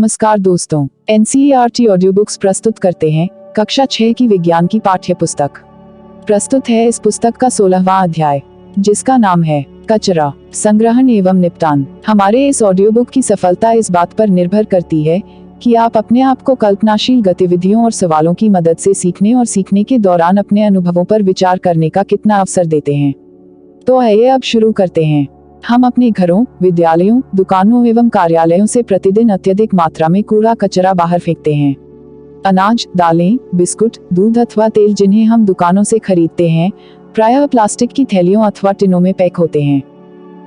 नमस्कार दोस्तों, NCERT audio books प्रस्तुत करते हैं कक्षा 6 की विज्ञान की पाठ्य पुस्तक। प्रस्तुत है इस पुस्तक का 16वां अध्याय, जिसका नाम है कचरा संग्रहण एवं निपटान। हमारे इस ऑडियो बुक की सफलता इस बात पर निर्भर करती है कि आप अपने आप को कल्पनाशील गतिविधियों और सवालों की मदद से सीखने और सीखने के दौरान अपने अनुभवों पर विचार करने का कितना अवसर देते हैं। तो आइए अब शुरू करते हैं। हम अपने घरों, विद्यालयों, दुकानों एवं कार्यालयों से प्रतिदिन अत्यधिक मात्रा में कूड़ा कचरा बाहर फेंकते हैं। अनाज, दालें, बिस्कुट, दूध अथवा तेल जिन्हें हम दुकानों से खरीदते हैं, प्रायः प्लास्टिक की थैलियों अथवा टिनों में पैक होते हैं।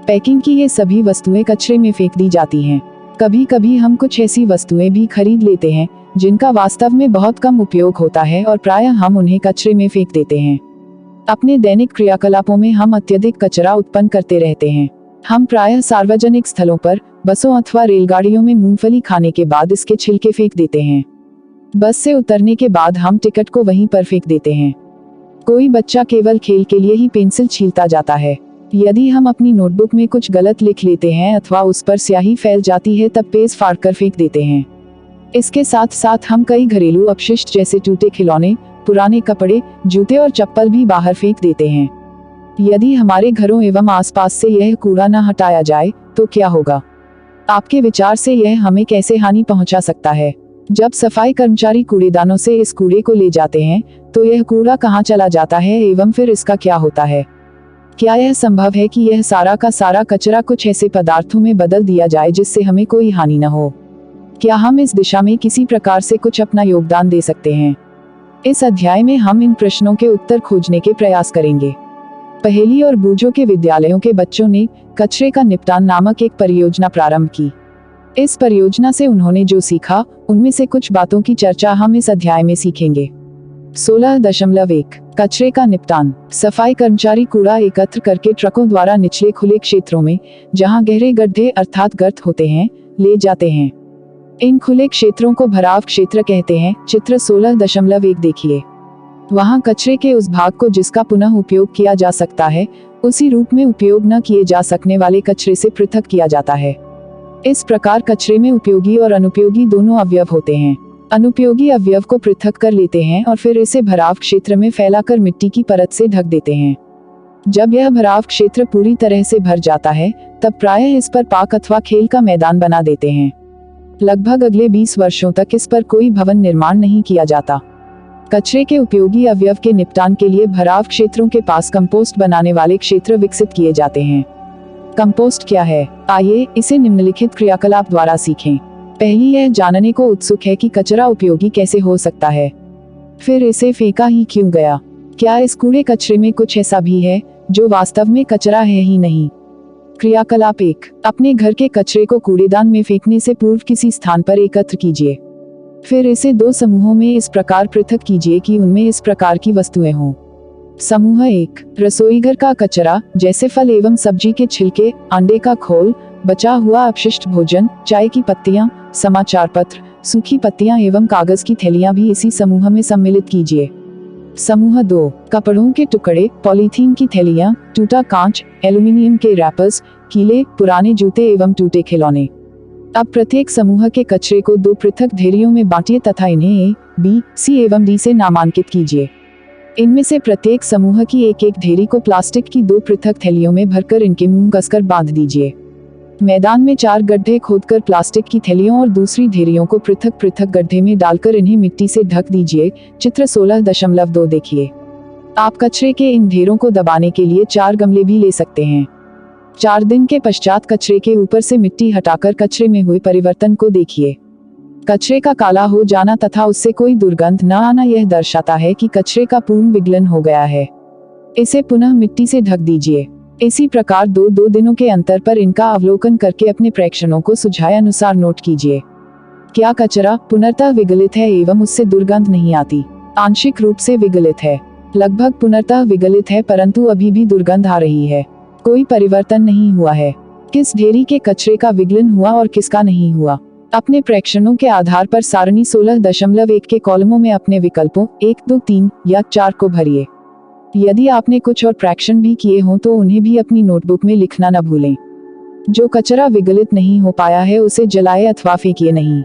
पैकिंग की ये सभी वस्तुएं कचरे में फेंक दी जाती हैं। कभी कभी हम कुछ ऐसी वस्तुएं भी खरीद लेते हैं जिनका वास्तव में बहुत कम उपयोग होता है और प्रायः हम उन्हें कचरे में फेंक देते हैं। अपने दैनिक क्रियाकलापों में हम अत्यधिक कचरा उत्पन्न करते रहते हैं। हम प्रायः सार्वजनिक स्थलों पर, बसों अथवा रेलगाड़ियों में मूंगफली खाने के बाद इसके छिलके फेंक देते हैं। बस से उतरने के बाद हम टिकट को वहीं पर फेंक देते हैं। कोई बच्चा केवल खेल के लिए ही पेंसिल छीलता जाता है। यदि हम अपनी नोटबुक में कुछ गलत लिख लेते हैं अथवा उस पर स्याही फैल जाती है, तब पेज फाड़कर फेंक देते हैं। इसके साथ साथ हम कई घरेलू अपशिष्ट जैसे टूटे खिलौने, पुराने कपड़े, जूते और चप्पल भी बाहर फेंक देते हैं। यदि हमारे घरों एवं आसपास से यह कूड़ा न हटाया जाए तो क्या होगा? आपके विचार से यह हमें कैसे हानि पहुंचा सकता है? जब सफाई कर्मचारी कूड़ेदानों से इस कूड़े को ले जाते हैं तो यह कूड़ा कहां चला जाता है एवं फिर इसका क्या होता है? क्या यह संभव है कि यह सारा का सारा कचरा कुछ ऐसे पदार्थों में बदल दिया जाए जिससे हमें कोई हानि न हो? क्या हम इस दिशा में किसी प्रकार से कुछ अपना योगदान दे सकते हैं? इस अध्याय में हम इन प्रश्नों के उत्तर खोजने के प्रयास करेंगे। पहेली और बूझों के विद्यालयों के बच्चों ने कचरे का निपटान नामक एक परियोजना प्रारंभ की। इस परियोजना से उन्होंने जो सीखा, उनमें से कुछ बातों की चर्चा हम इस अध्याय में सीखेंगे। 16.1 कचरे का निपटान। सफाई कर्मचारी कूड़ा एकत्र करके ट्रकों द्वारा निचले खुले क्षेत्रों में, जहां गहरे गड्ढे अर्थात गर्त होते हैं, ले जाते हैं। इन खुले क्षेत्रों को भराव क्षेत्र कहते हैं। चित्र 16.1 देखिए। वहां कचरे के उस भाग को जिसका पुनः उपयोग किया जा सकता है, उसी रूप में उपयोग न किए जा सकने वाले कचरे से पृथक किया जाता है। इस प्रकार कचरे में उपयोगी और अनुपयोगी दोनों अवयव होते हैं। अनुपयोगी अवयव को पृथक कर लेते हैं और फिर इसे भराव क्षेत्र में फैलाकर मिट्टी की परत से ढक देते हैं। जब यह भराव क्षेत्र पूरी तरह से भर जाता है, तब प्रायः इस पर पार्क अथवा खेल का मैदान बना देते हैं। लगभग अगले 20 वर्षों तक इस पर कोई भवन निर्माण नहीं किया जाता। कचरे के उपयोगी अवयव के निपटान के लिए भराव क्षेत्रों के पास कंपोस्ट बनाने वाले क्षेत्र विकसित किए जाते हैं। कंपोस्ट क्या है? आइए इसे निम्नलिखित क्रियाकलाप द्वारा सीखें। पहली, यह जानने को उत्सुक है कि कचरा उपयोगी कैसे हो सकता है। फिर इसे फेंका ही क्यों गया? क्या इस कूड़े कचरे में कुछ ऐसा भी है जो वास्तव में कचरा है ही नहीं? क्रियाकलाप 1, अपने घर के कचरे को कूड़ेदान में फेंकने से पूर्व किसी स्थान पर एकत्र कीजिए। फिर इसे 2 समूहों में इस प्रकार पृथक कीजिए कि उनमें इस प्रकार की वस्तुएं हों। समूह 1, रसोईघर का कचरा, जैसे फल एवं सब्जी के छिलके, अंडे का खोल, बचा हुआ अपशिष्ट भोजन, चाय की पत्तियां, समाचार पत्र, सूखी पत्तियां एवं कागज की थैलियां भी इसी समूह में सम्मिलित कीजिए। समूह 2, कपड़ों के टुकड़े, पॉलीथीन की थैलियां, टूटा कांच, एल्यूमिनियम के रैपर्स, कीले, पुराने जूते एवं टूटे खिलौने। अब प्रत्येक समूह के कचरे को 2 पृथक ढेरियों में बांटिए तथा इन्हें ए, बी, सी एवं डी से नामांकित कीजिए। इनमें से प्रत्येक समूह की एक ढेरी को प्लास्टिक की 2 पृथक थैलियों में भरकर इनके मुंह कसकर बांध दीजिए। मैदान में 4 गड्ढे खोदकर प्लास्टिक की थैलियों और दूसरी ढेरियों को पृथक पृथक गड्ढे में डालकर इन्हें मिट्टी से ढक दीजिए। चित्र 16.2 देखिए। आप कचरे के इन ढेरों को दबाने के लिए 4 गमले भी ले सकते हैं। 4 दिन के पश्चात कचरे के ऊपर से मिट्टी हटाकर कचरे में हुए परिवर्तन को देखिए। कचरे का काला हो जाना तथा उससे कोई दुर्गंध न आना यह दर्शाता है कि कचरे का पूर्ण विघलन हो गया है। इसे पुनः मिट्टी से ढक दीजिए। इसी प्रकार 2 दिनों के अंतर पर इनका अवलोकन करके अपने प्रेक्षणों को सुझाए अनुसार नोट कीजिए। क्या कचरा पुनर्तः विगलित है एवं उससे दुर्गंध नहीं आती? आंशिक रूप से विगलित है, लगभग पुनर्तः विगलित है, परंतु अभी भी दुर्गंध आ रही है। कोई परिवर्तन नहीं हुआ है। किस ढेरी के कचरे का विघलन हुआ और किसका नहीं हुआ? अपने प्रेक्षणों के आधार पर सारणी 16.1 के कॉलमों में अपने विकल्पों 1, 2, 3 या 4 को भरिए। यदि आपने कुछ और प्रेक्षण भी किए हों तो उन्हें भी अपनी नोटबुक में लिखना न भूलें। जो कचरा विगलित नहीं हो पाया है उसे जलाए अथवा फेंकिए नहीं।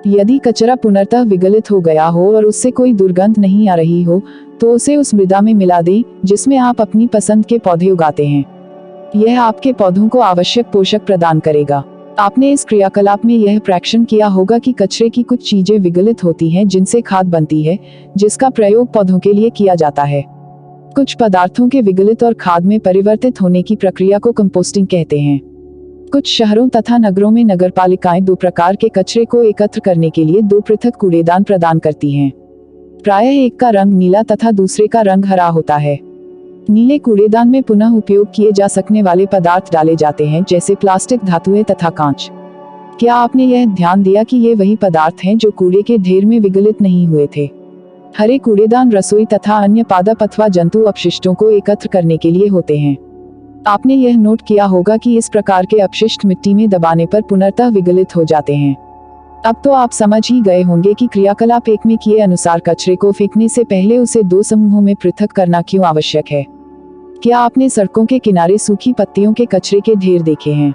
यदि कचरा पुनर्तः विगलित हो गया हो और उससे कोई दुर्गंध नहीं आ रही हो तो उसे उस मृदा में मिला दें जिसमें आप अपनी पसंद के पौधे उगाते हैं। यह आपके पौधों को आवश्यक पोषक प्रदान करेगा। आपने इस क्रियाकलाप में यह प्रेक्षण किया होगा कि कचरे की कुछ चीजें विगलित होती हैं जिनसे खाद बनती है, जिसका प्रयोग पौधों के लिए किया जाता है। कुछ पदार्थों के विगलित और खाद में परिवर्तित होने की प्रक्रिया को कंपोस्टिंग कहते हैं। कुछ शहरों तथा नगरों में नगरपालिकाएं दो प्रकार के कचरे को एकत्र करने के लिए दो पृथक कूड़ेदान प्रदान करती हैं। प्रायः एक का रंग नीला तथा दूसरे का रंग हरा होता है। नीले कूड़ेदान में पुनः उपयोग किए जा सकने वाले पदार्थ डाले जाते हैं, जैसे प्लास्टिक, धातुएं तथा कांच। क्या आपने यह ध्यान दिया कि ये वही पदार्थ हैं जो कूड़े के ढेर में विगलित नहीं हुए थे? हरे कूड़ेदान रसोई तथा अन्य पादप अथवा जंतु अपशिष्टों को एकत्र करने के लिए होते हैं। आपने यह नोट किया होगा कि इस प्रकार के अपशिष्ट मिट्टी में दबाने पर पुनर्तः विगलित हो जाते हैं। अब तो आप समझ ही गए होंगे कि क्रियाकलाप 1 में किए अनुसार कचरे को फेंकने से पहले उसे 2 समूहों में पृथक करना क्यों आवश्यक है। क्या आपने सड़कों के किनारे सूखी पत्तियों के कचरे के ढेर देखे हैं?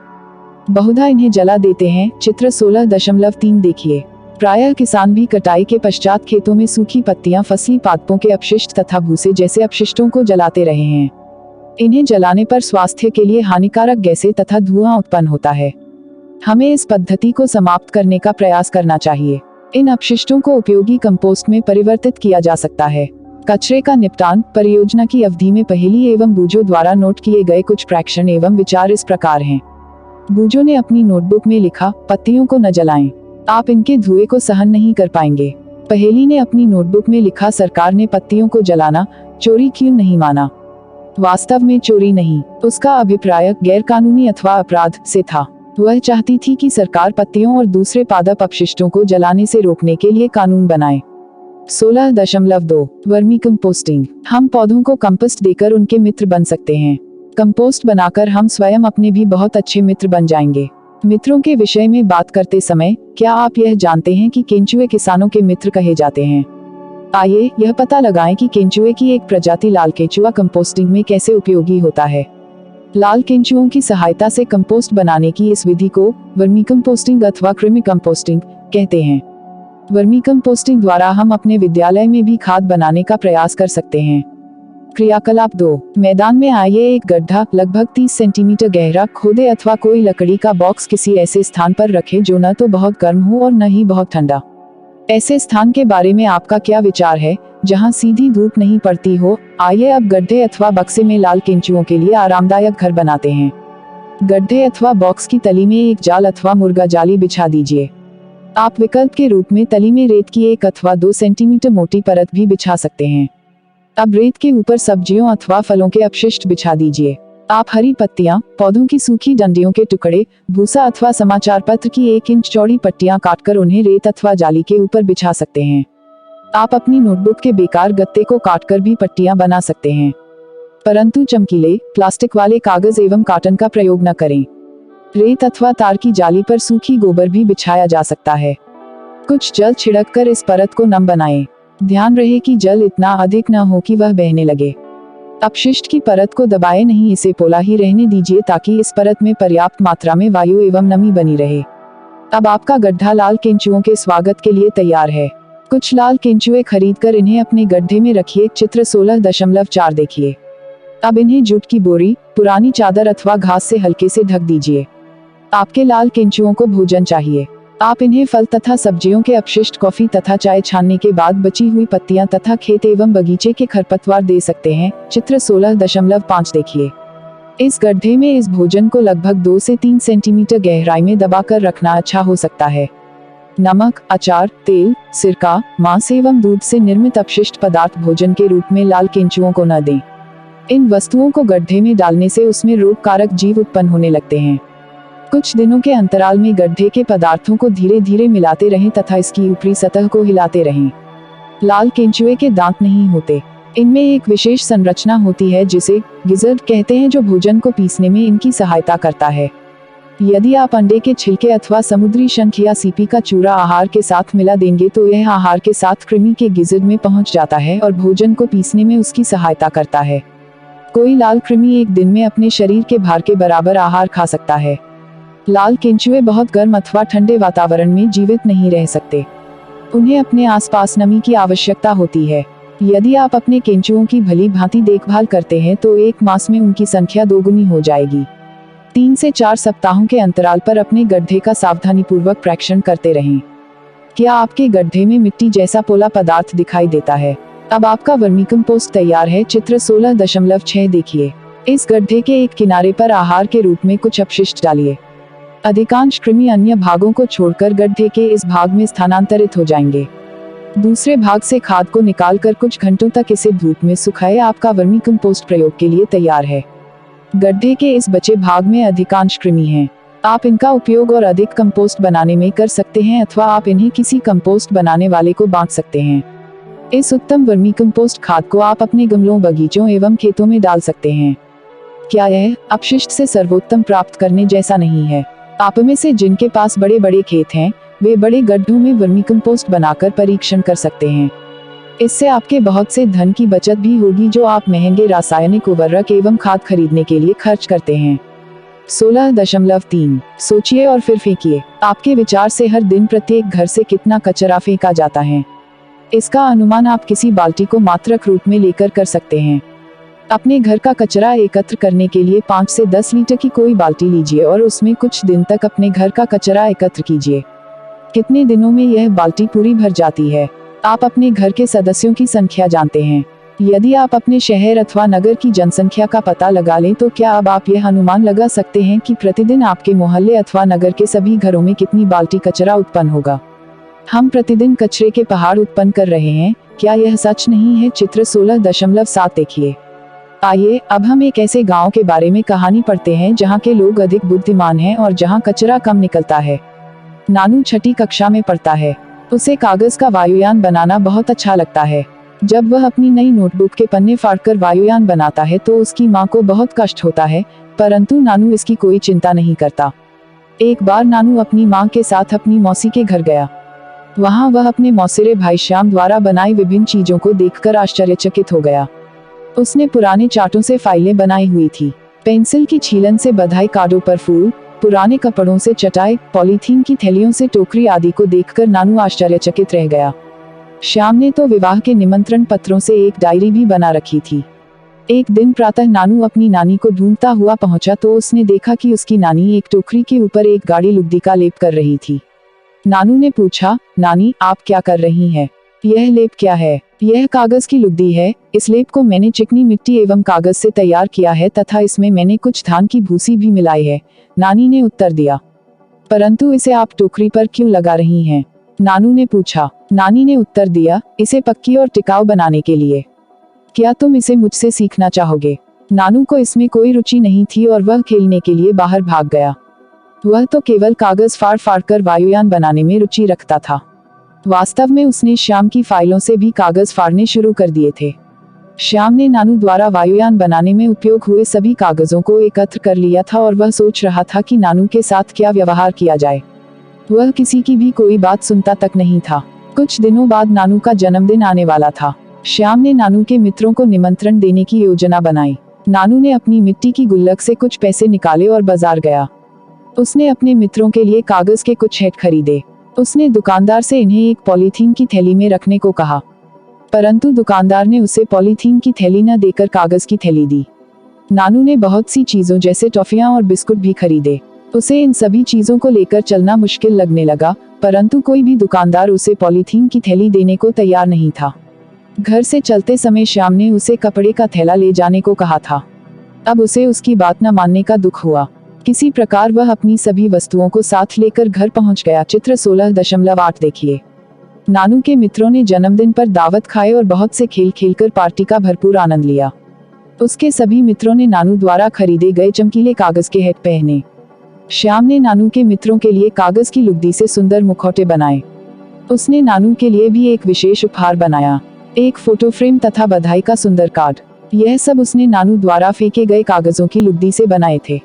बहुधा इन्हें जला देते हैं। चित्र 16.3 देखिए। प्रायः किसान भी कटाई के पश्चात खेतों में सूखी पत्तियां, फसली पादपों के अपशिष्ट तथा भूसे जैसे अपशिष्टों को जलाते रहे हैं। इन्हें जलाने पर स्वास्थ्य के लिए हानिकारक गैसें तथा धुआं उत्पन्न होता है। हमें इस पद्धति को समाप्त करने का प्रयास करना चाहिए। इन अपशिष्टों को उपयोगी कंपोस्ट में परिवर्तित किया जा सकता है। कचरे का निपटान परियोजना की अवधि में पहेली एवं बूजो द्वारा नोट किए गए कुछ प्रेक्षण एवं विचार इस प्रकार हैं। बूजो ने अपनी नोटबुक में लिखा, पत्तियों को न जलाएं, आप इनके धुएं को सहन नहीं कर पाएंगे। पहेली ने अपनी नोटबुक में लिखा, सरकार ने पत्तियों को जलाना चोरी क्यों नहीं माना। वास्तव में चोरी नहीं, उसका अभिप्राय गैरकानूनी अथवा अपराध से था। वह चाहती थी कि सरकार पत्तियों और दूसरे पादप अपशिष्टों को जलाने से रोकने के लिए कानून बनाए। 16.2 वर्मी कंपोस्टिंग। हम पौधों को कंपोस्ट देकर उनके मित्र बन सकते हैं। कंपोस्ट बनाकर हम स्वयं अपने भी बहुत अच्छे मित्र बन जाएंगे। मित्रों के विषय में बात करते समय क्या आप यह जानते हैं कि केंचुए किसानों के मित्र कहे जाते हैं? आइए यह पता लगाएं कि केंचुए की एक प्रजाति लाल केंचुआ कंपोस्टिंग में कैसे उपयोगी होता है। लाल केंचुओं की सहायता से कंपोस्ट बनाने की इस विधि को वर्मी कंपोस्टिंग अथवा कृमि कंपोस्टिंग कहते हैं। वर्मी कंपोस्टिंग द्वारा हम अपने विद्यालय में भी खाद बनाने का प्रयास कर सकते हैं। क्रियाकलाप 2। मैदान में आइए एक गड्ढा लगभग 30 सेंटीमीटर गहरा खोदे अथवा कोई लकड़ी का बॉक्स किसी ऐसे स्थान पर रखें जो न तो बहुत गर्म हो और न ही बहुत ठंडा। ऐसे स्थान के बारे में आपका क्या विचार है जहां सीधी धूप नहीं पड़ती हो? आइए अब गड्ढे अथवा बक्से में लाल केंचुओं के लिए आरामदायक घर बनाते हैं। गड्ढे अथवा बॉक्स की तली में एक जाल अथवा मुर्गा जाली बिछा दीजिए। आप विकल्प के रूप में तली में रेत की 1 अथवा 2 सेंटीमीटर मोटी परत भी बिछा सकते हैं। अब रेत के ऊपर सब्जियों अथवा फलों के अपशिष्ट बिछा दीजिए। आप हरी पत्तियां, पौधों की सूखी डंडियों के टुकड़े, भूसा अथवा समाचार पत्र की 1 इंच चौड़ी पट्टियां काटकर उन्हें रेत अथवा जाली के ऊपर बिछा सकते हैं। आप अपनी नोटबुक के बेकार गत्ते को काटकर भी पट्टियां बना सकते हैं, परंतु चमकीले प्लास्टिक वाले कागज एवं काटन का प्रयोग न करें। रेत अथवा तार की जाली पर सूखी गोबर भी बिछाया जा सकता है। कुछ जल छिड़क कर इस परत को नम बनाएं। ध्यान रहे कि जल इतना अधिक न हो कि वह बहने लगे। अपशिष्ट की परत को दबाए नहीं, इसे पोला ही रहने दीजिए ताकि इस परत में पर्याप्त मात्रा में वायु एवं नमी बनी रहे। अब आपका गड्ढा लाल केंचुओं के स्वागत के लिए तैयार है। कुछ लाल केंचुए खरीदकर इन्हें अपने गड्ढे में रखिए। चित्र 16.4 देखिए। अब इन्हें जूट की बोरी, पुरानी चादर अथवा घास से हल्के से ढक दीजिए। आपके लाल केंचुओं को भोजन चाहिए। आप इन्हें फल तथा सब्जियों के अपशिष्ट, कॉफी तथा चाय छानने के बाद बची हुई पत्तियां तथा खेत एवं बगीचे के खरपतवार दे सकते हैं। चित्र 16.5 देखिए। इस गड्ढे में इस भोजन को लगभग 2 से 3 सेंटीमीटर गहराई में दबाकर रखना अच्छा हो सकता है। नमक, अचार, तेल, सिरका, मांस एवं दूध से निर्मित अपशिष्ट पदार्थ भोजन के रूप में लाल केंचुओं को न दें। इन वस्तुओं को गड्ढे में डालने से उसमें रोगकारक जीव उत्पन्न होने लगते हैं। कुछ दिनों के अंतराल में गड्ढे के पदार्थों को धीरे धीरे मिलाते रहें तथा इसकी ऊपरी सतह को हिलाते रहें। लाल केंचुए के दांत नहीं होते। इनमें एक विशेष संरचना होती है जिसे गिज़र्ड कहते हैं, जो भोजन को पीसने में इनकी सहायता करता है। यदि आप अंडे के छिलके अथवा समुद्री शंख या सीपी का चूरा आहार के साथ मिला देंगे तो यह आहार के साथ कृमि के गिज़र्ड में पहुंच जाता है और भोजन को पीसने में उसकी सहायता करता है। कोई लाल कृमि एक दिन में अपने शरीर के भार के बराबर आहार खा सकता है। लाल केंचुए बहुत गर्म अथवा ठंडे वातावरण में जीवित नहीं रह सकते। उन्हें अपने आसपास नमी की आवश्यकता होती है। यदि आप अपने केंचुओं की भली भांति देखभाल करते हैं तो 1 मास में उनकी संख्या दोगुनी हो जाएगी। 3 से 4 सप्ताहों के अंतराल पर अपने गड्ढे का सावधानीपूर्वक परीक्षण करते रहें। क्या आपके गड्ढे में मिट्टी जैसा पोला पदार्थ दिखाई देता है? अब आपका वर्मीकम्पोस्ट तैयार है। चित्र 16.6 देखिए। इस गड्ढे के एक किनारे पर आहार के रूप में कुछ अपशिष्ट डालिए। अधिकांश कृमि अन्य भागों को छोड़कर गड्ढे के इस भाग में स्थानांतरित हो जाएंगे। दूसरे भाग से खाद को निकालकर कुछ घंटों तक इसे धूप में सुखाएं। आपका वर्मीकम्पोस्ट प्रयोग के लिए तैयार है। गड्ढे के इस बचे भाग में अधिकांश कृमि हैं। आप इनका उपयोग और अधिक कंपोस्ट बनाने में कर सकते हैं अथवा आप इन्हें किसी कंपोस्ट बनाने वाले को बांट सकते हैं। इस उत्तम वर्मीकम्पोस्ट खाद को आप अपने गमलों, बगीचों एवं खेतों में डाल सकते हैं। क्या यह अपशिष्ट से सर्वोत्तम प्राप्त करने जैसा नहीं है? आप में से जिनके पास बड़े बड़े खेत हैं, वे बड़े गड्ढों में वर्मीकम्पोस्ट बनाकर परीक्षण कर सकते हैं। इससे आपके बहुत से धन की बचत भी होगी जो आप महंगे रासायनिक उर्वरक एवं खाद खरीदने के लिए खर्च करते हैं। 16.3 सोचिए और फिर फेंकिए। आपके विचार से हर दिन प्रत्येक घर से कितना कचरा फेंका जाता है? इसका अनुमान आप किसी बाल्टी को मात्रक रूप में लेकर कर सकते हैं। अपने घर का कचरा एकत्र करने के लिए 5 से 10 लीटर की कोई बाल्टी लीजिए और उसमें कुछ दिन तक अपने घर का कचरा एकत्र कीजिए। कितने दिनों में यह बाल्टी पूरी भर जाती है? आप अपने घर के सदस्यों की संख्या जानते हैं। यदि आप अपने शहर अथवा नगर की जनसंख्या का पता लगा लें तो क्या अब आप यह अनुमान लगा सकते हैं कि प्रतिदिन आपके मोहल्ले अथवा नगर के सभी घरों में कितनी बाल्टी कचरा उत्पन्न होगा? हम प्रतिदिन कचरे के पहाड़ उत्पन्न कर रहे हैं। क्या यह सच नहीं है? चित्र 16.7 देखिए। आइए अब हम एक ऐसे गांव के बारे में कहानी पढ़ते हैं जहां के लोग अधिक बुद्धिमान हैं और जहां कचरा कम निकलता है। नानू छठी कक्षा में पढ़ता है। उसे कागज का वायुयान बनाना बहुत अच्छा लगता है। जब वह अपनी नई नोटबुक के पन्ने फाड़कर वायुयान बनाता है तो उसकी माँ को बहुत कष्ट होता है, परंतु नानू इसकी कोई चिंता नहीं करता। एक बार नानू अपनी माँ के साथ अपनी मौसी के घर गया। वहाँ वह अपने मौसेरे भाई श्याम द्वारा बनाई विभिन्न चीजों को देखकर आश्चर्यचकित हो गया। उसने पुराने चार्टों से फाइलें बनाई हुई थी, पेंसिल की छीलन से बधाई कार्डों पर फूल, पुराने कपड़ों से चटाई, पॉलीथीन की थैलियों से टोकरी आदि को देखकर नानू आश्चर्यचकित रह गया। श्याम ने तो विवाह के निमंत्रण पत्रों से एक डायरी भी बना रखी थी। एक दिन प्रातः नानू अपनी नानी को ढूंढता हुआ पहुंचा तो उसने देखा कि उसकी नानी एक टोकरी के ऊपर एक गाढ़ी लुगदी का लेप कर रही थी। नानू ने पूछा, नानी आप क्या कर रही हैं? यह लेप क्या है? यह कागज की लुगदी है। इस लेप को मैंने चिकनी मिट्टी एवं कागज से तैयार किया है तथा इसमें मैंने कुछ धान की भूसी भी मिलाई है, नानी ने उत्तर दिया। परंतु इसे आप टोकरी पर क्यों लगा रही हैं? नानू ने पूछा। नानी ने उत्तर दिया, इसे पक्की और टिकाऊ बनाने के लिए। क्या तुम इसे मुझसे सीखना चाहोगे? नानू को इसमें कोई रुचि नहीं थी और वह खेलने के लिए बाहर भाग गया। वह तो केवल कागज फाड़ फाड़ कर वायुयान बनाने में रुचि रखता था। वास्तव में उसने श्याम की फाइलों से भी कागज फाड़ने शुरू कर दिए थे। श्याम ने नानू द्वारा वायुयान बनाने में उपयोग हुए सभी कागजों को एकत्र कर लिया था और वह सोच रहा था कि नानू के साथ क्या व्यवहार किया जाए। वह किसी की भी कोई बात सुनता तक नहीं था। कुछ दिनों बाद नानू का जन्मदिन आने वाला था। श्याम ने नानू के मित्रों को निमंत्रण देने की योजना बनाई। नानू ने अपनी मिट्टी की गुल्लक से कुछ पैसे निकाले और बाजार गया। उसने अपने मित्रों के लिए कागज के कुछ सेट खरीदे। उसने दुकानदार से इन्हें एक पॉलीथीन की थैली में रखने को कहा, परंतु दुकानदार ने उसे पॉलीथीन की थैली न देकर कागज की थैली दी। नानू ने बहुत सी चीजों जैसे टॉफियां और बिस्कुट भी खरीदे। उसे इन सभी चीजों को लेकर चलना मुश्किल लगने लगा, परंतु कोई भी दुकानदार उसे पॉलीथीन की थैली देने को तैयार नहीं था। घर से चलते समय श्याम ने उसे कपड़े का थैला ले जाने को कहा था। अब उसे उसकी बात न मानने का दुख हुआ। किसी प्रकार वह अपनी सभी वस्तुओं को साथ लेकर घर पहुंच गया। चित्र 16.8 देखिए। नानू के मित्रों ने जन्मदिन पर दावत खाए और बहुत से खेल खेलकर पार्टी का भरपूर आनंद लिया। उसके सभी मित्रों ने नानू द्वारा खरीदे गए चमकीले कागज के हेट पहने। श्याम ने नानू के मित्रों के लिए कागज की लुगदी से सुंदर मुखौटे बनाए। उसने नानू के लिए भी एक विशेष उपहार बनाया, एक फोटो फ्रेम तथा बधाई का सुंदर कार्ड। यह सब उसने नानू द्वारा फेंके गए कागजों की लुगदी से बनाए थे।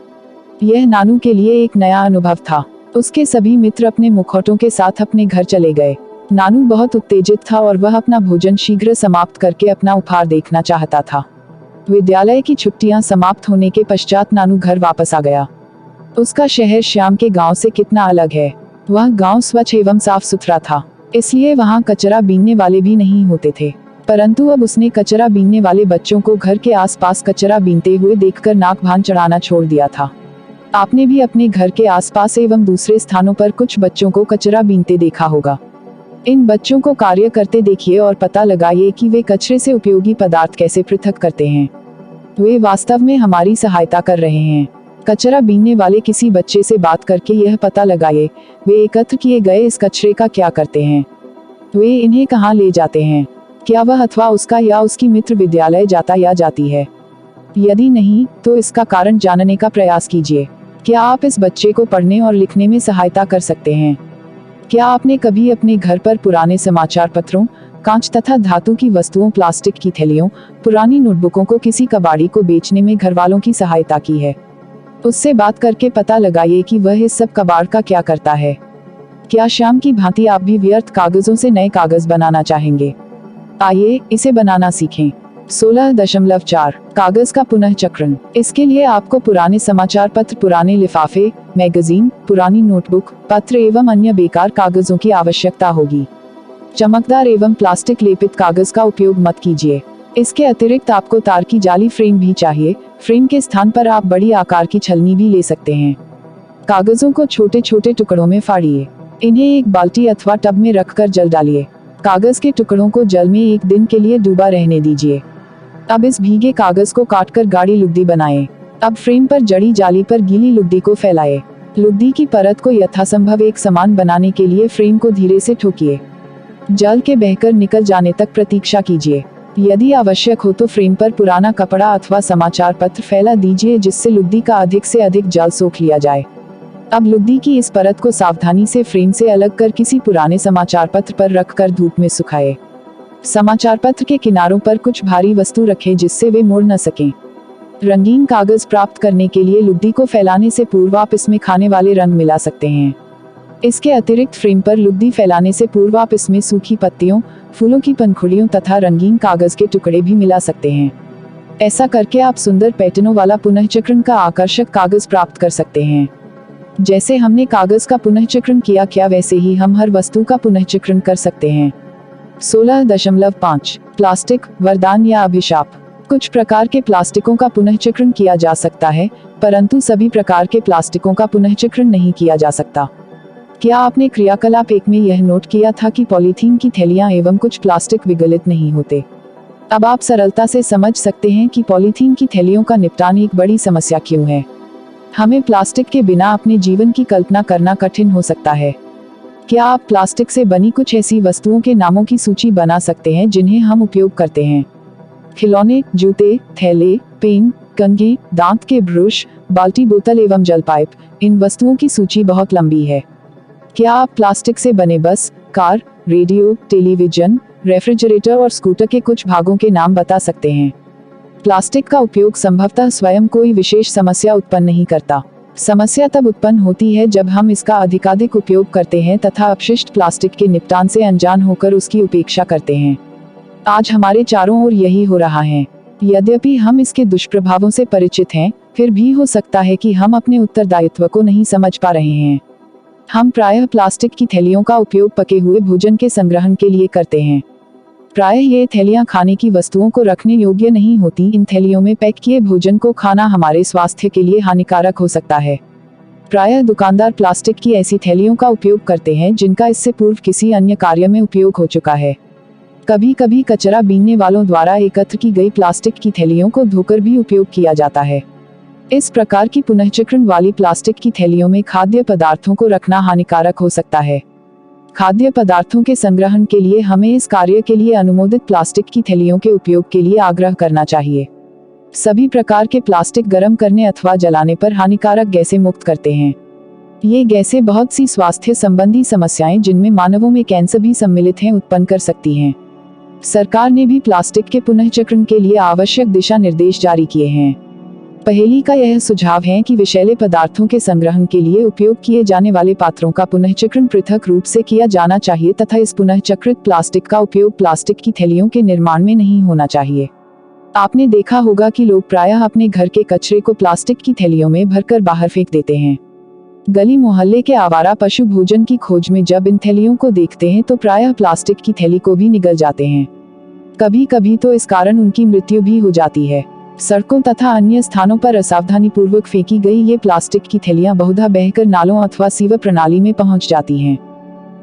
यह नानू के लिए एक नया अनुभव था। उसके सभी मित्र अपने मुखौटों के साथ अपने घर चले गए। नानू बहुत उत्तेजित था और वह अपना भोजन शीघ्र समाप्त करके अपना उपहार देखना चाहता था। विद्यालय की छुट्टियां समाप्त होने के पश्चात नानू घर वापस आ गया। उसका शहर श्याम के गांव से कितना अलग है। वह गांव स्वच्छ एवं साफ सुथरा था, इसलिए वहां कचरा बीनने वाले भी नहीं होते थे। परंतु अब उसने कचरा बीनने वाले बच्चों को घर के आसपास कचरा बीनते हुए देखकर नाक भान चढ़ाना छोड़ दिया था। आपने भी अपने घर के आसपास एवं दूसरे स्थानों पर कुछ बच्चों को कचरा बीनते देखा होगा। इन बच्चों को कार्य करते देखिए और पता लगाइए कि वे कचरे से उपयोगी पदार्थ कैसे पृथक करते हैं। वे वास्तव में हमारी सहायता कर रहे हैं। कचरा बीनने वाले किसी बच्चे से बात करके यह पता लगाइए वे एकत्र किए गए इस कचरे का क्या करते हैं। वे इन्हें कहाँ ले जाते हैं। क्या वह अथवा उसका या उसकी मित्र विद्यालय जाता या जाती है? यदि नहीं, तो इसका कारण जानने का प्रयास कीजिए। क्या आप इस बच्चे को पढ़ने और लिखने में सहायता कर सकते हैं? क्या आपने कभी अपने घर पर पुराने समाचार पत्रों, कांच तथा धातु की वस्तुओं, प्लास्टिक की थैलियों, पुरानी नोटबुकों को किसी कबाड़ी को बेचने में घर वालों की सहायता की है? उससे बात करके पता लगाइए कि वह इस सब कबाड़ का क्या करता है। क्या श्याम की भांति आप भी व्यर्थ कागजों से नए कागज बनाना चाहेंगे? आइए इसे बनाना सीखें। 16.4 कागज का पुनः चक्रण। इसके लिए आपको पुराने समाचार पत्र, पुराने लिफाफे, मैगजीन, पुरानी नोटबुक, पत्र एवं अन्य बेकार कागजों की आवश्यकता होगी। चमकदार एवं प्लास्टिक लेपित कागज का उपयोग मत कीजिए। इसके अतिरिक्त आपको तार की जाली फ्रेम भी चाहिए। फ्रेम के स्थान पर आप बड़ी आकार की छलनी भी ले सकते हैं। कागजों को छोटे छोटे टुकड़ों में फाड़िए। इन्हें एक बाल्टी अथवा टब में रखकर जल डालिए। कागज के टुकड़ों को जल में 1 दिन के लिए डूबा रहने दीजिए। अब इस भीगे कागज को काटकर गाढ़ी लुगदी बनाएं। अब फ्रेम पर जड़ी जाली पर गीली लुगदी को फैलाएं। लुगदी की परत को यथासंभव एक समान बनाने के लिए फ्रेम को धीरे से ठोकिए। जल के बहकर निकल जाने तक प्रतीक्षा कीजिए। यदि आवश्यक हो तो फ्रेम पर पुराना कपड़ा अथवा समाचार पत्र फैला दीजिए जिससे लुगदी का अधिक से अधिक जल सोख लिया जाए। अब लुगदी की इस परत को सावधानी से फ्रेम से अलग कर किसी पुराने समाचार पत्र पर रखकर धूप में सुखाएं। समाचार पत्र के किनारों पर कुछ भारी वस्तु रखें जिससे वे मुड़ न सकें। रंगीन कागज प्राप्त करने के लिए लुगदी को फैलाने से पूर्व आप इसमें खाने वाले रंग मिला सकते हैं। इसके अतिरिक्त फ्रेम पर लुगदी फैलाने से पूर्व आप इसमें सूखी पत्तियों, फूलों की पंखुड़ियों तथा रंगीन कागज के टुकड़े भी मिला सकते हैं। ऐसा करके आप सुंदर पैटर्नों वाला पुनःचक्रण का आकर्षक कागज प्राप्त कर सकते हैं। जैसे हमने कागज का पुनःचक्रण किया, क्या वैसे ही हम हर वस्तु का पुनःचक्रण कर सकते हैं। 16.5 प्लास्टिक वरदान या अभिशाप। कुछ प्रकार के प्लास्टिकों का पुनःचक्रण किया जा सकता है, परंतु सभी प्रकार के प्लास्टिकों का पुनःचक्रण नहीं किया जा सकता। क्या आपने क्रियाकलाप 1 में यह नोट किया था कि पॉलीथीन की थैलियां एवं कुछ प्लास्टिक विगलित नहीं होते? अब आप सरलता से समझ सकते हैं कि पॉलीथीन की थैलियों का निपटान एक बड़ी समस्या क्यों है। हमें प्लास्टिक के बिना अपने जीवन की कल्पना करना कठिन हो सकता है। क्या आप प्लास्टिक से बनी कुछ ऐसी वस्तुओं के नामों की सूची बना सकते हैं जिन्हें हम उपयोग करते हैं? खिलौने, जूते, थैले, पेन, कंघी, दांत के ब्रश, बाल्टी, बोतल एवं जल पाइप। इन वस्तुओं की सूची बहुत लंबी है। क्या आप प्लास्टिक से बने बस, कार, रेडियो, टेलीविजन, रेफ्रिजरेटर और स्कूटर के कुछ भागों के नाम बता सकते हैं? प्लास्टिक का उपयोग संभवतः स्वयं कोई विशेष समस्या उत्पन्न नहीं करता। समस्या तब उत्पन्न होती है जब हम इसका अधिकाधिक उपयोग करते हैं तथा अपशिष्ट प्लास्टिक के निपटान से अनजान होकर उसकी उपेक्षा करते हैं। आज हमारे चारों ओर यही हो रहा है। यद्यपि हम इसके दुष्प्रभावों से परिचित हैं, फिर भी हो सकता है कि हम अपने उत्तरदायित्व को नहीं समझ पा रहे हैं। हम प्रायः प्लास्टिक की थैलियों का उपयोग पके हुए भोजन के संग्रहण के लिए करते हैं। प्रायः ये थैलियां खाने की वस्तुओं को रखने योग्य नहीं होती। इन थैलियों में पैक किए भोजन को खाना हमारे स्वास्थ्य के लिए हानिकारक हो सकता है। प्रायः दुकानदार प्लास्टिक की ऐसी थैलियों का उपयोग करते हैं जिनका इससे पूर्व किसी अन्य कार्य में उपयोग हो चुका है। कभी कभी कचरा बीनने वालों द्वारा एकत्र की गई प्लास्टिक की थैलियों को धोकर भी उपयोग किया जाता है। इस प्रकार की पुनःचक्रण वाली प्लास्टिक की थैलियों में खाद्य पदार्थों को रखना हानिकारक हो सकता है। खाद्य पदार्थों के संग्रहण के लिए हमें इस कार्य के लिए अनुमोदित प्लास्टिक की थैलियों के उपयोग के लिए आग्रह करना चाहिए। सभी प्रकार के प्लास्टिक गर्म करने अथवा जलाने पर हानिकारक गैसें मुक्त करते हैं। ये गैसें बहुत सी स्वास्थ्य संबंधी समस्याएं, जिनमें मानवों में कैंसर भी सम्मिलित हैं, उत्पन्न कर सकती हैं। सरकार ने भी प्लास्टिक के पुनःचक्रण के लिए आवश्यक दिशा निर्देश जारी किए हैं। पहेली का यह सुझाव है कि विषैले पदार्थों के संग्रहण के लिए उपयोग किए जाने वाले पात्रों का पुनःचक्रण पृथक रूप से किया जाना चाहिए तथा इस पुनःचक्रित प्लास्टिक का उपयोग प्लास्टिक की थैलियों के निर्माण में नहीं होना चाहिए। आपने देखा होगा कि लोग प्रायः अपने घर के कचरे को प्लास्टिक की थैलियों में भरकर बाहर फेंक देते हैं। गली मोहल्ले के आवारा पशु भोजन की खोज में जब इन थैलियों को देखते हैं तो प्रायः प्लास्टिक की थैली को भी निगल जाते हैं। कभी कभी तो इस कारण उनकी मृत्यु भी हो जाती है। सड़कों तथा अन्य स्थानों पर असावधानी पूर्वक फेंकी गई ये प्लास्टिक की थैलियां बहुधा बहकर नालों अथवा सीवर प्रणाली में पहुंच जाती हैं।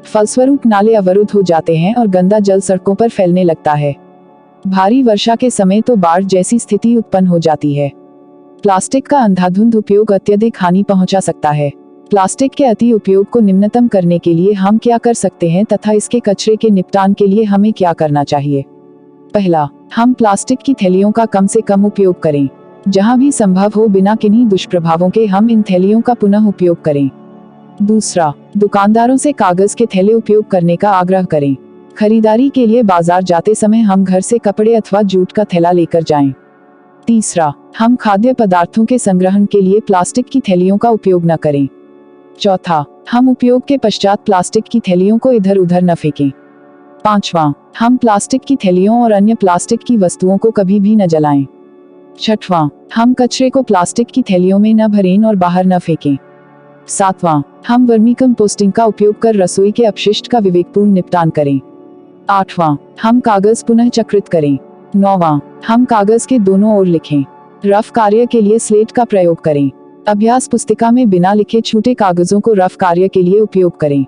फलस्वरूप नाले अवरुद्ध हो जाते हैं और गंदा जल सड़कों पर फैलने लगता है। भारी वर्षा के समय तो बाढ़ जैसी स्थिति उत्पन्न हो जाती है। प्लास्टिक का अंधाधुंध उपयोग अत्यधिक हानि पहुंचा सकता है। प्लास्टिक के अति उपयोग को निम्नतम करने के लिए हम क्या कर सकते हैं तथा इसके कचरे के निपटान के लिए हमें क्या करना चाहिए? पहला, हम प्लास्टिक की थैलियों का कम से कम उपयोग करें। जहां भी संभव हो बिना किन्हीं दुष्प्रभावों के हम इन थैलियों का पुनः उपयोग करें। दूसरा, दुकानदारों से कागज के थैले उपयोग करने का आग्रह करें। खरीदारी के लिए बाजार जाते समय हम घर से कपड़े अथवा जूट का थैला लेकर जाएं। तीसरा, हम खाद्य पदार्थों के संग्रहण के लिए प्लास्टिक की थैलियों का उपयोग न करें। चौथा, हम उपयोग के पश्चात प्लास्टिक की थैलियों को इधर उधर न फेंकें। पांचवा, हम प्लास्टिक की थैलियों और अन्य प्लास्टिक की वस्तुओं को कभी भी न जलाएं। छठवां, हम कचरे को प्लास्टिक की थैलियों में न भरें और बाहर न फेंकें। सातवां, हम वर्मी कंपोस्टिंग का उपयोग कर रसोई के अपशिष्ट का विवेकपूर्ण निपटान करें। आठवां, हम कागज पुनः चक्रित करें। नौवां, हम कागज के दोनों ओर लिखें। रफ कार्य के लिए स्लेट का प्रयोग करें। अभ्यास पुस्तिका में बिना लिखे छूटे कागजों को रफ कार्य के लिए उपयोग करें।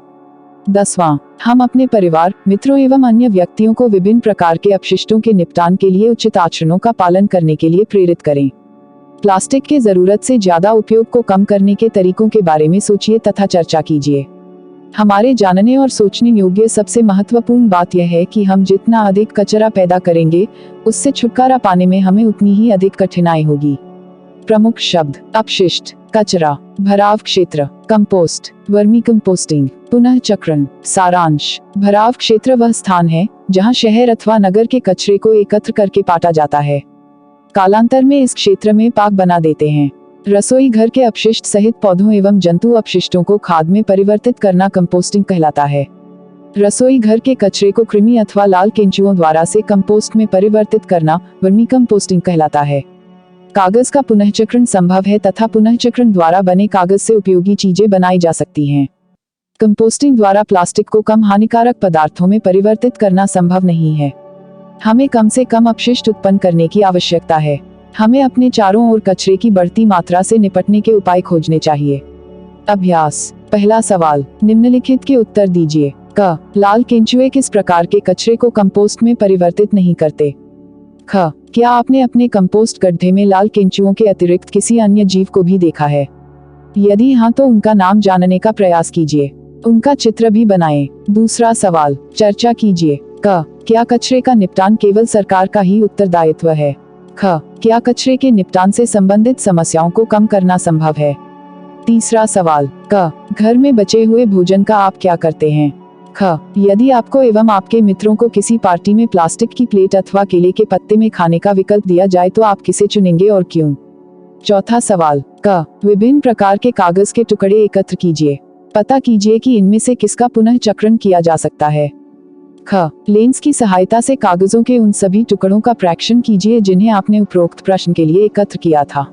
10वां, हम अपने परिवार, मित्रों एवं अन्य व्यक्तियों को विभिन्न प्रकार के अपशिष्टों के निपटान के लिए उचित आचरणों का पालन करने के लिए प्रेरित करें। प्लास्टिक के जरूरत से ज्यादा उपयोग को कम करने के तरीकों के बारे में सोचिए तथा चर्चा कीजिए। हमारे जानने और सोचने योग्य सबसे महत्वपूर्ण बात यह है कि हम जितना अधिक कचरा पैदा करेंगे, उससे छुटकारा पाने में हमें उतनी ही अधिक कठिनाई होगी। प्रमुख शब्द: अपशिष्ट, कचरा, भराव क्षेत्र, कंपोस्ट, वर्मी कंपोस्टिंग, पुनः चक्रण। सारांश: भराव क्षेत्र वह स्थान है जहां शहर अथवा नगर के कचरे को एकत्र करके पाटा जाता है। कालांतर में इस क्षेत्र में पार्क बना देते हैं। रसोई घर के अपशिष्ट सहित पौधों एवं जंतु अपशिष्टों को खाद में परिवर्तित करना कंपोस्टिंग कहलाता है। रसोई घर के कचरे को कृमि अथवा लाल केंचुओं द्वारा से कंपोस्ट में परिवर्तित करना वर्मी कंपोस्टिंग कहलाता है। कागज का पुनःचक्रण संभव है तथा पुनःचक्रण द्वारा बने कागज से उपयोगी चीजें बनाई जा सकती हैं। कंपोस्टिंग द्वारा प्लास्टिक को कम हानिकारक पदार्थों में परिवर्तित करना संभव नहीं है। हमें कम से कम अपशिष्ट उत्पन्न करने की आवश्यकता है। हमें अपने चारों ओर कचरे की बढ़ती मात्रा से निपटने के उपाय खोजने चाहिए। अभ्यास: पहला सवाल, निम्नलिखित के उत्तर दीजिए। क. लाल केंचुए किस प्रकार के कचरे को कंपोस्ट में परिवर्तित नहीं करते? ख. क्या आपने अपने कंपोस्ट गड्ढे में लाल केंचुओं के अतिरिक्त किसी अन्य जीव को भी देखा है? यदि हाँ तो उनका नाम जानने का प्रयास कीजिए। उनका चित्र भी बनाएं। दूसरा सवाल, चर्चा कीजिए। क. क्या कचरे का निपटान केवल सरकार का ही उत्तरदायित्व है? ख. क्या कचरे के निपटान से संबंधित समस्याओं को कम करना संभव है? तीसरा सवाल, क. घर में बचे हुए भोजन का आप क्या करते हैं? ख. यदि आपको एवं आपके मित्रों को किसी पार्टी में प्लास्टिक की प्लेट अथवा केले के पत्ते में खाने का विकल्प दिया जाए तो आप किसे चुनेंगे और क्यों? चौथा सवाल, क. विभिन्न प्रकार के कागज के टुकड़े एकत्र कीजिए। पता कीजिए कि इनमें से किसका पुनः चक्रण किया जा सकता है। ख. लेंस की सहायता से कागजों के उन सभी टुकड़ों का प्रेक्षण कीजिए जिन्हें आपने उपरोक्त प्रश्न के लिए एकत्र किया था।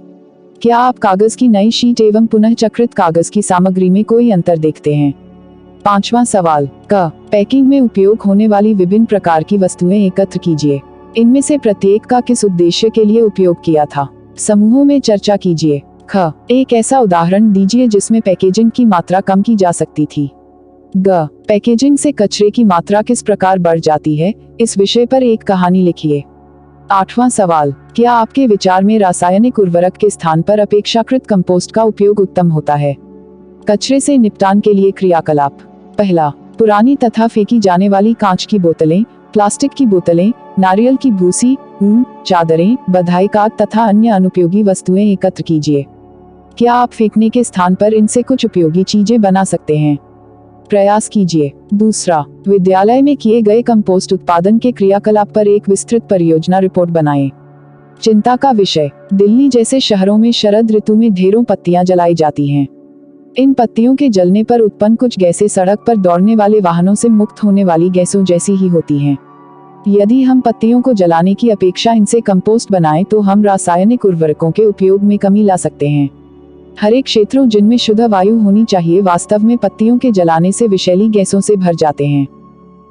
क्या आप कागज की नई शीट एवं पुनः चक्रित कागज की सामग्री में कोई अंतर देखते हैं? पांचवा सवाल, क. पैकिंग में उपयोग होने वाली विभिन्न प्रकार की वस्तुएं एकत्र कीजिए। इनमें से प्रत्येक का किस उद्देश्य के लिए उपयोग किया था? समूहों में चर्चा कीजिए। ख. एक ऐसा उदाहरण दीजिए जिसमें पैकेजिंग की मात्रा कम की जा सकती थी। ग. पैकेजिंग से कचरे की मात्रा किस प्रकार बढ़ जाती है, इस विषय पर एक कहानी लिखिए। आठवां सवाल, क्या आपके विचार में रासायनिक उर्वरक के स्थान पर अपेक्षाकृत कंपोस्ट का उपयोग उत्तम होता है? कचरे से निपटान के लिए क्रियाकलाप। पहला, पुरानी तथा फेंकी जाने वाली कांच की बोतलें, प्लास्टिक की बोतलें, नारियल की भूसी, ऊन, चादरें, बधाई कार्ड तथा अन्य अनुपयोगी वस्तुएं एकत्र कीजिए। क्या आप फेंकने के स्थान पर इनसे कुछ उपयोगी चीजें बना सकते हैं? प्रयास कीजिए। दूसरा, विद्यालय में किए गए कंपोस्ट उत्पादन के क्रियाकलाप पर एक विस्तृत परियोजना रिपोर्ट बनाएं। चिंता का विषय, दिल्ली जैसे शहरों में शरद ऋतु में ढेरों पत्तियां जलाई जाती हैं। इन पत्तियों के जलने पर उत्पन्न कुछ गैसें सड़क पर दौड़ने वाले वाहनों से मुक्त होने वाली गैसों जैसी ही होती हैं। यदि हम पत्तियों को जलाने की अपेक्षा इनसे कंपोस्ट बनाएं तो हम रासायनिक उर्वरकों के उपयोग में कमी ला सकते हैं। हर एक क्षेत्रों जिनमें शुद्ध वायु होनी चाहिए वास्तव में पत्तियों के जलाने से विषैली गैसों से भर जाते हैं।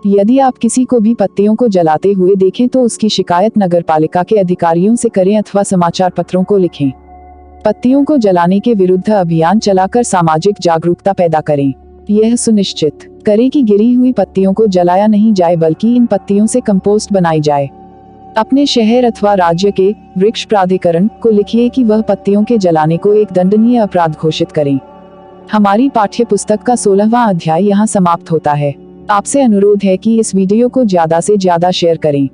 यदि आप किसी को भी पत्तियों को जलाते हुए देखें तो उसकी शिकायत नगरपालिका के अधिकारियों से करें अथवा समाचार पत्रों को लिखें। पत्तियों को जलाने के विरुद्ध अभियान चलाकर सामाजिक जागरूकता पैदा करें। यह सुनिश्चित करें कि गिरी हुई पत्तियों को जलाया नहीं जाए बल्कि इन पत्तियों से कंपोस्ट बनाई जाए। अपने शहर अथवा राज्य के वृक्ष प्राधिकरण को लिखिए कि वह पत्तियों के जलाने को एक दंडनीय अपराध घोषित करें। हमारी पाठ्य पुस्तक का 16वां अध्याय यहाँ समाप्त होता है। आपसे अनुरोध है कि इस वीडियो को ज्यादा से ज्यादा शेयर करें।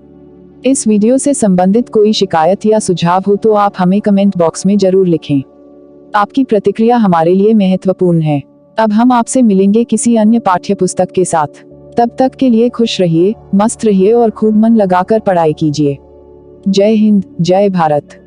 इस वीडियो से संबंधित कोई शिकायत या सुझाव हो तो आप हमें कमेंट बॉक्स में जरूर लिखें। आपकी प्रतिक्रिया हमारे लिए महत्वपूर्ण है। अब हम आपसे मिलेंगे किसी अन्य पाठ्य पुस्तक के साथ। तब तक के लिए खुश रहिए, मस्त रहिए और खूब मन लगाकर पढ़ाई कीजिए। जय हिंद, जय भारत।